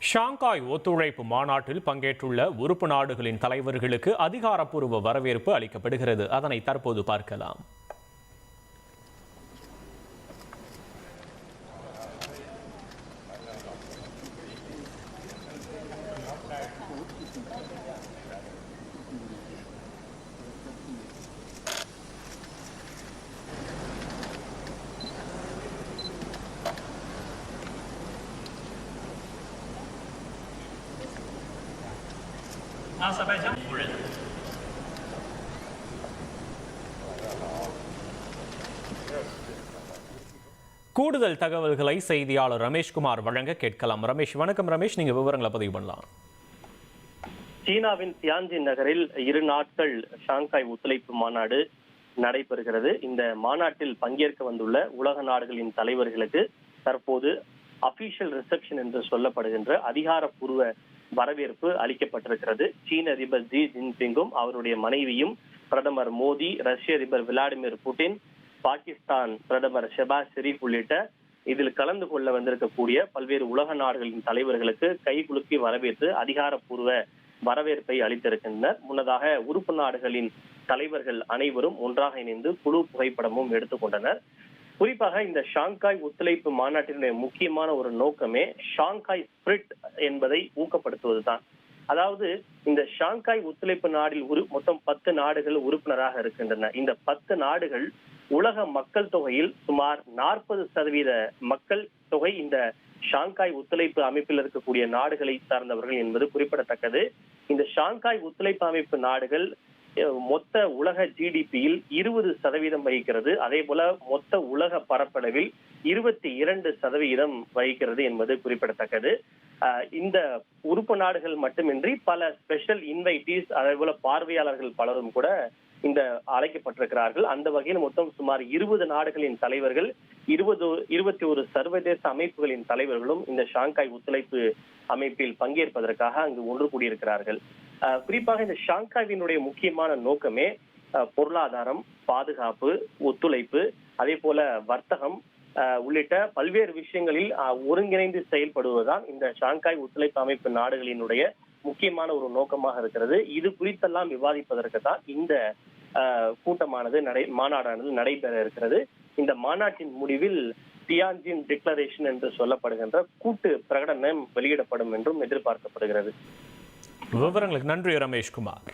Shanghai ஒத்துழைப்பு மாநாட்டில் பங்கேற்றுள்ள உறுப்பு நாடுகளின் தலைவர்களுக்கு அதிகாரப்பூர்வ வரவேற்பு அளிக்கப்படுகிறது. அதனை தற்போது பார்க்கலாம். கூடுதல் தகவல்களை செய்தியாளர் ரமேஷ்குமார் வழங்க கேட்கலாம். ரமேஷ், வணக்கம். ரமேஷ், நீங்க விவரங்களை பதிவு பண்ணலாம். சீனாவின் தியான்ஜின் நகரில் 2 நாட்கள் ஷாங்காய் ஒத்துழைப்பு மாநாடு நடைபெறுகிறது. இந்த மாநாட்டில் பங்கேற்க வந்துள்ள உலக நாடுகளின் தலைவர்களுக்கு தற்போது அபிஷியல் ரிசப்ஷன் என்று சொல்லப்படுகின்ற அதிகாரப்பூர்வ வரவேற்பு அளிக்கப்பட்டிருக்கிறது. சீன அதிபர் ஜி ஜின்பிங்கும் அவருடைய மனைவியும், பிரதமர் மோடி, ரஷ்ய அதிபர் விளாடிமிர் புட்டின், பாகிஸ்தான் பிரதமர் ஷெபாஸ் ஷெரீப் உள்ளிட்ட இதில் கலந்து கொள்ள வந்திருக்கக்கூடிய பல்வேறு உலக நாடுகளின் தலைவர்களுக்கு கைகுலுக்கி வரவேற்று அதிகாரப்பூர்வ வரவேற்பை அளித்திருக்கின்றனர். முன்னதாக உறுப்பு நாடுகளின் தலைவர்கள் அனைவரும் ஒன்றாக இணைந்து குழு புகைப்படமும் எடுத்துக்கொண்டனர். குறிப்பாக இந்த ஷாங்காய் ஒத்துழைப்பு மாநாட்டினுடைய முக்கியமான ஒரு நோக்கமே ஷாங்காய் ஸ்பிரிட் என்பதை ஊக்கப்படுத்துவதுதான். அதாவது இந்த ஷாங்காய் ஒத்துழைப்பு நாடில் மொத்தம் 10 நாடுகள் உறுப்பினராக இருக்கின்றன. இந்த 10 நாடுகள் உலக மக்கள் தொகையில் சுமார் 40% மக்கள் தொகை இந்த ஷாங்காய் ஒத்துழைப்பு அமைப்பில் இருக்கக்கூடிய நாடுகளை சார்ந்தவர்கள் என்பது குறிப்பிடத்தக்கது. இந்த ஷாங்காய் ஒத்துழைப்பு அமைப்பு நாடுகள் மொத்த உலக ஜிடிபியில் 20% வகிக்கிறது. அதே போல மொத்த உலக பரப்பளவில் 22% வகிக்கிறது என்பது குறிப்பிடத்தக்கது. இந்த உறுப்பு நாடுகள் மட்டுமின்றி பல ஸ்பெஷல் இன்வைட்டீஸ், அதே போல பார்வையாளர்கள் பலரும் கூட இந்த அழைக்கப்பட்டிருக்கிறார்கள். அந்த வகையில் மொத்தம் சுமார் 20 நாடுகளின் தலைவர்கள், 21 சர்வதேச அமைப்புகளின் தலைவர்களும் இந்த ஷாங்காய் ஒத்துழைப்பு அமைப்பில் பங்கேற்பதற்காக அங்கு ஒன்று கூடியிருக்கிறார்கள். குறிப்பாக இந்த ஷாங்காயினுடைய முக்கியமான நோக்கமே பொருளாதாரம், பாதுகாப்பு, ஒத்துழைப்பு, அதே போல வர்த்தகம் உள்ளிட்ட பல்வேறு விஷயங்களில் ஒருங்கிணைந்து செயல்படுவதுதான் இந்த ஷாங்காய் ஒத்துழைப்பு அமைப்பு நாடுகளினுடைய முக்கியமான ஒரு நோக்கமாக இருக்கிறது. இது குறித்தெல்லாம் விவாதிப்பதற்கு தான் இந்த கூட்டமானது மாநாடானது நடைபெற இருக்கிறது. இந்த மாநாட்டின் முடிவில் தியான்ஜின் டிக்ளரேஷன் என்று சொல்லப்படுகின்ற கூட்டு பிரகடனம் வெளியிடப்படும் என்றும் எதிர்பார்க்கப்படுகிறது. விவரங்களுக்கு நன்றி ரமேஷ்குமார்.